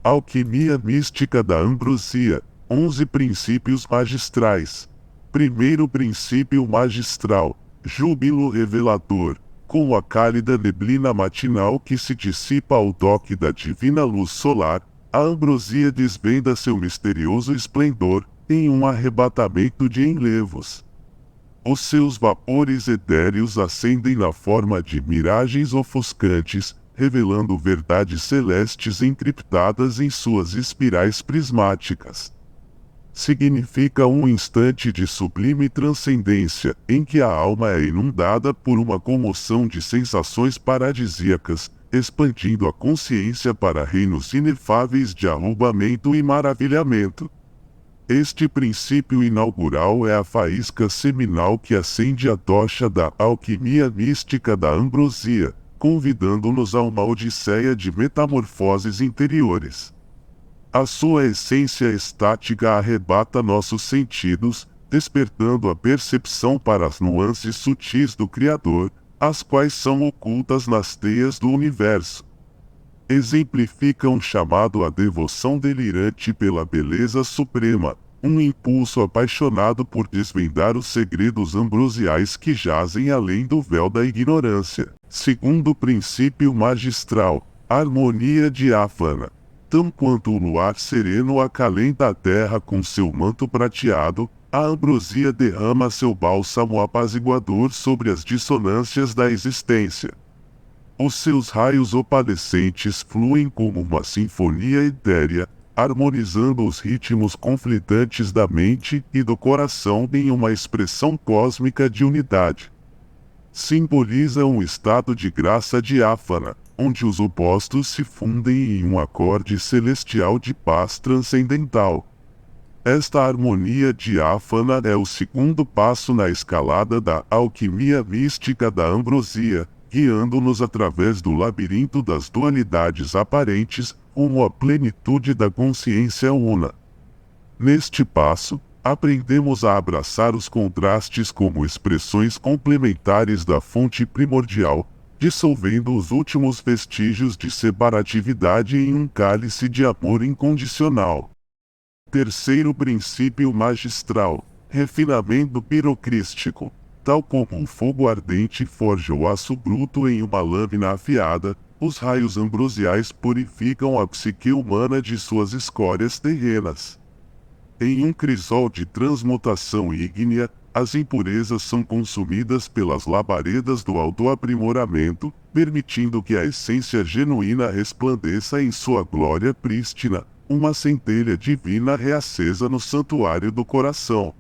Alquimia mística da ambrosia, 11 princípios magistrais. Primeiro princípio magistral, júbilo revelador. Com a cálida neblina matinal que se dissipa ao toque da divina luz solar, a ambrosia desvenda seu misterioso esplendor, em um arrebatamento de enlevos. Os seus vapores etéreos ascendem na forma de miragens ofuscantes, revelando verdades celestes encriptadas em suas espirais prismáticas. Significa um instante de sublime transcendência, em que a alma é inundada por uma comoção de sensações paradisíacas, expandindo a consciência para reinos inefáveis de arrombamento e maravilhamento. Este princípio inaugural é a faísca seminal que acende a tocha da alquimia mística da ambrosia, convidando-nos a uma odisseia de metamorfoses interiores. A sua essência estática arrebata nossos sentidos, despertando a percepção para as nuances sutis do Criador, as quais são ocultas nas teias do universo. Exemplifica um chamado à devoção delirante pela beleza suprema, um impulso apaixonado por desvendar os segredos ambrosiais que jazem além do véu da ignorância. Segundo princípio magistral, harmonia diáfana. Tão quanto o luar sereno acalenta a terra com seu manto prateado, a ambrosia derrama seu bálsamo apaziguador sobre as dissonâncias da existência. Os seus raios opalescentes fluem como uma sinfonia etérea, harmonizando os ritmos conflitantes da mente e do coração em uma expressão cósmica de unidade. Simboliza um estado de graça diáfana, onde os opostos se fundem em um acorde celestial de paz transcendental. Esta harmonia diáfana é o segundo passo na escalada da alquimia mística da ambrosia, guiando-nos através do labirinto das dualidades aparentes, rumo à plenitude da consciência una. Neste passo, aprendemos a abraçar os contrastes como expressões complementares da fonte primordial, dissolvendo os últimos vestígios de separatividade em um cálice de amor incondicional. Terceiro princípio magistral, refinamento pirocrístico. Tal como um fogo ardente forja o aço bruto em uma lâmina afiada, os raios ambrosiais purificam a psique humana de suas escórias terrenas. Em um crisol de transmutação ígnea, as impurezas são consumidas pelas labaredas do autoaprimoramento, permitindo que a essência genuína resplandeça em sua glória prístina, uma centelha divina reacesa no santuário do coração.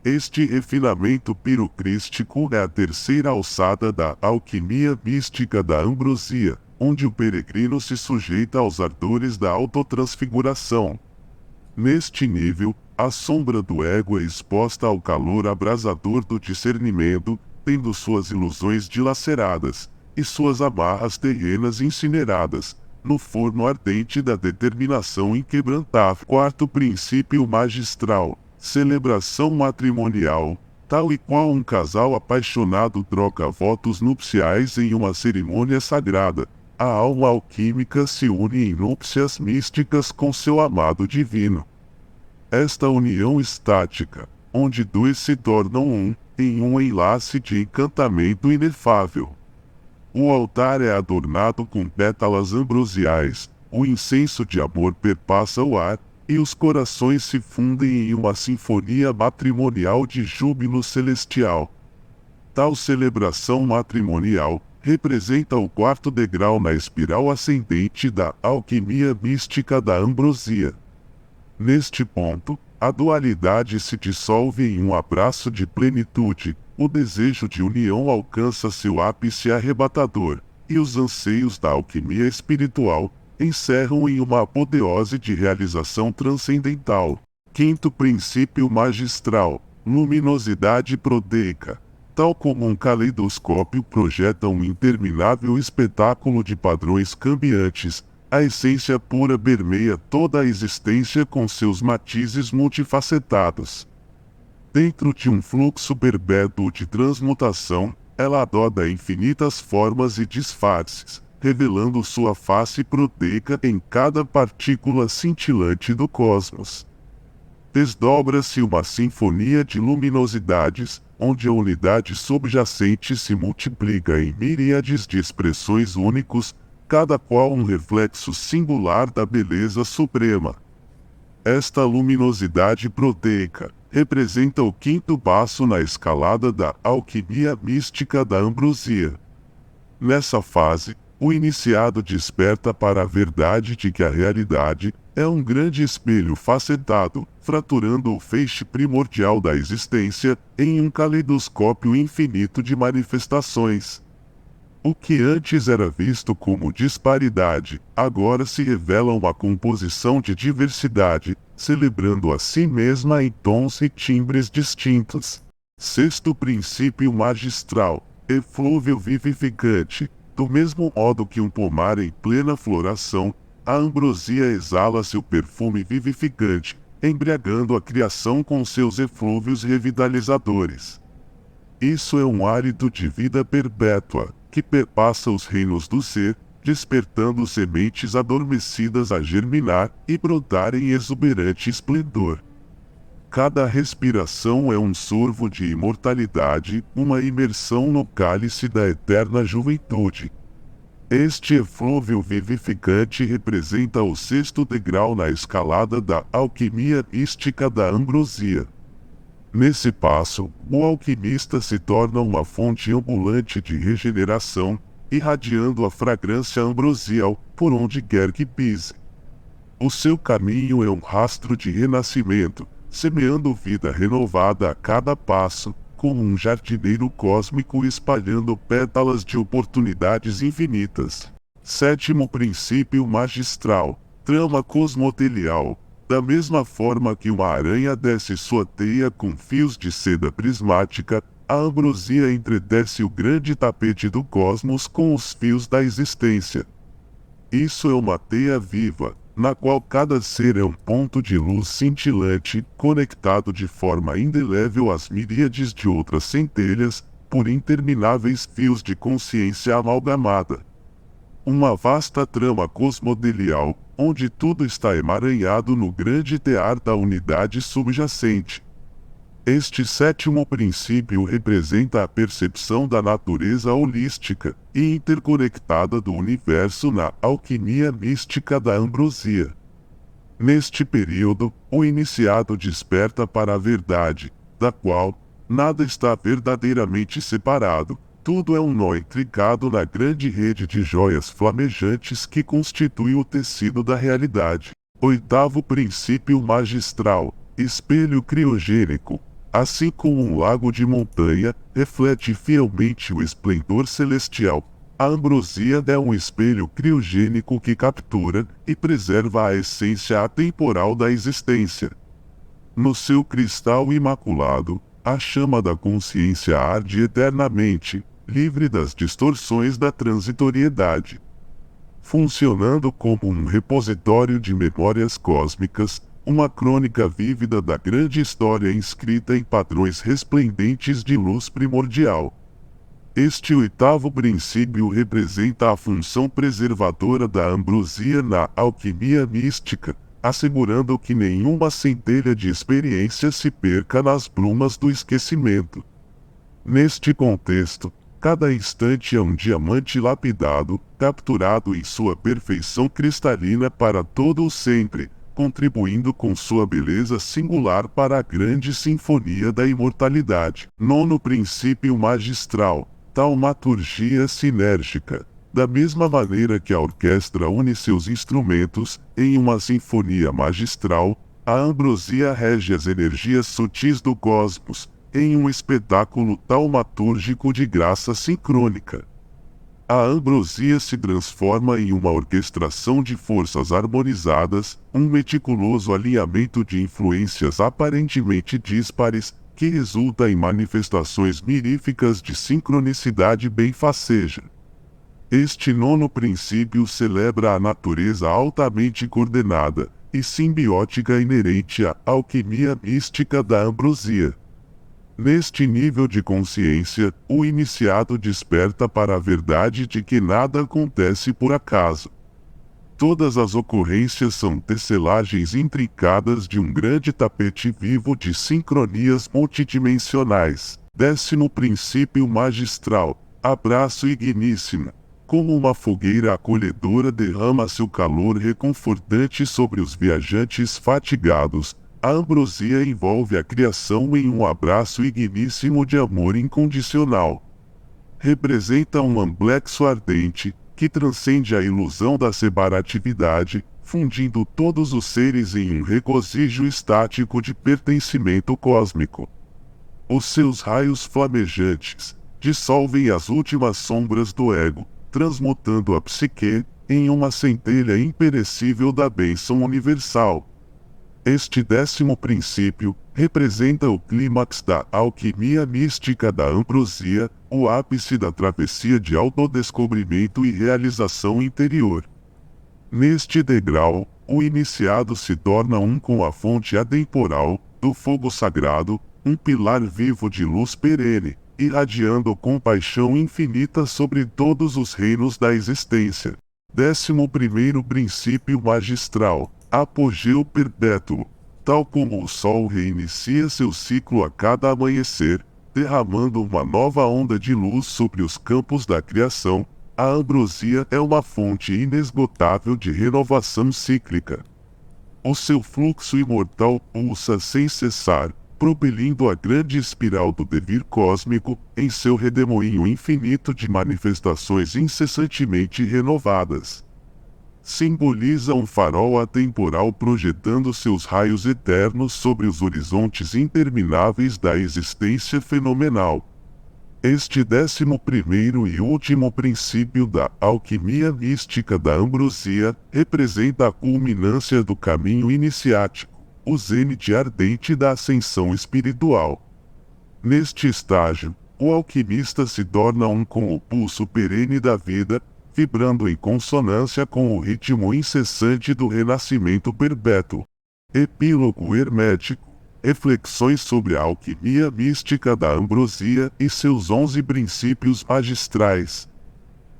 Este refinamento pirocrístico é a terceira alçada da alquimia mística da ambrosia, onde o peregrino se sujeita aos ardores da autotransfiguração. Neste nível, a sombra do ego é exposta ao calor abrasador do discernimento, tendo suas ilusões dilaceradas, e suas amarras terrenas incineradas, no forno ardente da determinação inquebrantável. Quarto princípio magistral, celebração matrimonial. Tal e qual um casal apaixonado troca votos nupciais em uma cerimônia sagrada, a alma alquímica se une em núpcias místicas com seu amado divino. Esta união estática, onde dois se tornam um, em um enlace de encantamento inefável. O altar é adornado com pétalas ambrosiais, o incenso de amor perpassa o ar, e os corações se fundem em uma sinfonia matrimonial de júbilo celestial. Tal celebração matrimonial representa o quarto degrau na espiral ascendente da alquimia mística da ambrosia. Neste ponto, a dualidade se dissolve em um abraço de plenitude, o desejo de união alcança seu ápice arrebatador, e os anseios da alquimia espiritual encerram em uma apoteose de realização transcendental. Quinto princípio magistral, luminosidade prodeica. Tal como um caleidoscópio projeta um interminável espetáculo de padrões cambiantes, a essência pura permeia toda a existência com seus matizes multifacetados. Dentro de um fluxo perpétuo de transmutação, ela adota infinitas formas e disfarces, revelando sua face proteica em cada partícula cintilante do cosmos. Desdobra-se uma sinfonia de luminosidades, onde a unidade subjacente se multiplica em miríades de expressões únicos, cada qual um reflexo singular da beleza suprema. Esta luminosidade proteica representa o quinto passo na escalada da alquimia mística da ambrosia. Nessa fase, o iniciado desperta para a verdade de que a realidade é um grande espelho facetado, fraturando o feixe primordial da existência em um caleidoscópio infinito de manifestações. O que antes era visto como disparidade, agora se revela uma composição de diversidade, celebrando a si mesma em tons e timbres distintos. Sexto princípio magistral, eflúvio vivificante. Do mesmo modo que um pomar em plena floração, a ambrosia exala seu perfume vivificante, embriagando a criação com seus eflúvios revitalizadores. Isso é um hálito de vida perpétua, que perpassa os reinos do ser, despertando sementes adormecidas a germinar e brotar em exuberante esplendor. Cada respiração é um sorvo de imortalidade, uma imersão no cálice da eterna juventude. Este eflúvio vivificante representa o sexto degrau na escalada da alquimia mística da ambrosia. Nesse passo, o alquimista se torna uma fonte ambulante de regeneração, irradiando a fragrância ambrosial por onde quer que pise. O seu caminho é um rastro de renascimento, semeando vida renovada a cada passo, como um jardineiro cósmico espalhando pétalas de oportunidades infinitas. Sétimo princípio magistral, trama cosmotelial. Da mesma forma que uma aranha desce sua teia com fios de seda prismática, a ambrosia entretece o grande tapete do cosmos com os fios da existência. Isso é uma teia viva, na qual cada ser é um ponto de luz cintilante, conectado de forma indelével às miríades de outras centelhas, por intermináveis fios de consciência amalgamada. Uma vasta trama cosmodelial, onde tudo está emaranhado no grande tear da unidade subjacente. Este sétimo princípio representa a percepção da natureza holística e interconectada do universo na alquimia mística da ambrosia. Neste período, o iniciado desperta para a verdade, da qual nada está verdadeiramente separado, tudo é um nó intricado na grande rede de joias flamejantes que constitui o tecido da realidade. Oitavo princípio magistral, espelho criogênico. Assim como um lago de montanha reflete fielmente o esplendor celestial, a ambrosia é um espelho criogênico que captura e preserva a essência atemporal da existência. No seu cristal imaculado, a chama da consciência arde eternamente, livre das distorções da transitoriedade. Funcionando como um repositório de memórias cósmicas, uma crônica vívida da grande história inscrita em padrões resplendentes de luz primordial. Este oitavo princípio representa a função preservadora da ambrosia na alquimia mística, assegurando que nenhuma centelha de experiência se perca nas brumas do esquecimento. Neste contexto, cada instante é um diamante lapidado, capturado em sua perfeição cristalina para todo o sempre, contribuindo com sua beleza singular para a grande sinfonia da imortalidade. Nono princípio magistral, taumaturgia sinérgica. Da mesma maneira que a orquestra une seus instrumentos em uma sinfonia magistral, a ambrosia rege as energias sutis do cosmos, em um espetáculo taumatúrgico de graça sincrônica. A ambrosia se transforma em uma orquestração de forças harmonizadas, um meticuloso alinhamento de influências aparentemente díspares, que resulta em manifestações miríficas de sincronicidade benfaceja. Este nono princípio celebra a natureza altamente coordenada e simbiótica inerente à alquimia mística da ambrosia. Neste nível de consciência, o iniciado desperta para a verdade de que nada acontece por acaso. Todas as ocorrências são tecelagens intrincadas de um grande tapete vivo de sincronias multidimensionais. Décimo princípio magistral: abraço igníssimo. Como uma fogueira acolhedora derrama seu calor reconfortante sobre os viajantes fatigados, a ambrosia envolve a criação em um abraço igníssimo de amor incondicional. Representa um amplexo ardente, que transcende a ilusão da separatividade, fundindo todos os seres em um regozijo estático de pertencimento cósmico. Os seus raios flamejantes dissolvem as últimas sombras do ego, transmutando a psique em uma centelha imperecível da bênção universal. Este décimo princípio representa o clímax da alquimia mística da ambrosia, o ápice da travessia de autodescobrimento e realização interior. Neste degrau, o iniciado se torna um com a fonte atemporal do fogo sagrado, um pilar vivo de luz perene, irradiando compaixão infinita sobre todos os reinos da existência. 11º princípio magistral: apogeu perpétuo. Tal como o Sol reinicia seu ciclo a cada amanhecer, derramando uma nova onda de luz sobre os campos da criação, a ambrosia é uma fonte inesgotável de renovação cíclica. O seu fluxo imortal pulsa sem cessar, propelindo a grande espiral do devir cósmico em seu redemoinho infinito de manifestações incessantemente renovadas. Simboliza um farol atemporal projetando seus raios eternos sobre os horizontes intermináveis da existência fenomenal. Este 11º e último princípio da alquimia mística da ambrosia representa a culminância do caminho iniciático, o zênite ardente da ascensão espiritual. Neste estágio, o alquimista se torna um com o pulso perene da vida, vibrando em consonância com o ritmo incessante do renascimento perpétuo. Epílogo hermético: reflexões sobre a alquimia mística da ambrosia e seus 11 princípios magistrais.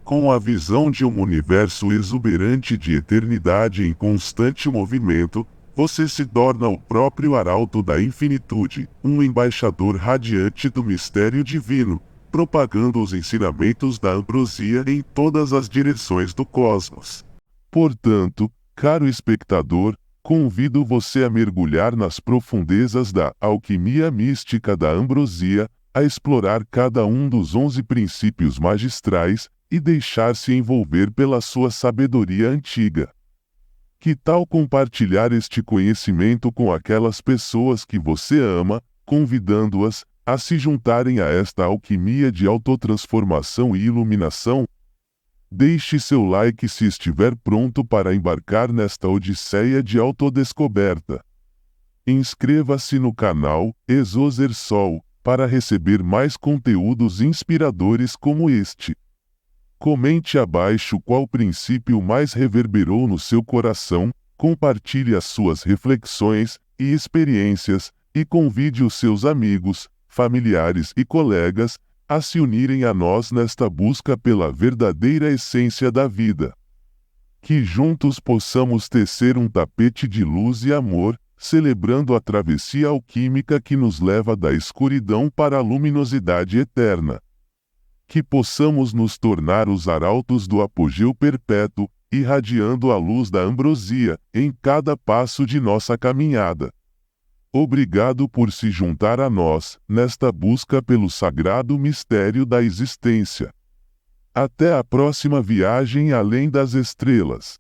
Com a visão de um universo exuberante de eternidade em constante movimento, você se torna o próprio arauto da infinitude, um embaixador radiante do mistério divino, propagando os ensinamentos da ambrosia em todas as direções do cosmos. Portanto, caro espectador, convido você a mergulhar nas profundezas da alquimia mística da ambrosia, a explorar cada um dos 11 princípios magistrais e deixar-se envolver pela sua sabedoria antiga. Que tal compartilhar este conhecimento com aquelas pessoas que você ama, convidando-as a se juntarem a esta alquimia de autotransformação e iluminação? Deixe seu like se estiver pronto para embarcar nesta odisseia de autodescoberta. Inscreva-se no canal Exoser Sol para receber mais conteúdos inspiradores como este. Comente abaixo qual princípio mais reverberou no seu coração, compartilhe as suas reflexões e experiências, e convide os seus amigos, familiares e colegas a se unirem a nós nesta busca pela verdadeira essência da vida. Que juntos possamos tecer um tapete de luz e amor, celebrando a travessia alquímica que nos leva da escuridão para a luminosidade eterna. Que possamos nos tornar os arautos do apogeu perpétuo, irradiando a luz da ambrosia em cada passo de nossa caminhada. Obrigado por se juntar a nós, nesta busca pelo sagrado mistério da existência. Até a próxima viagem além das estrelas.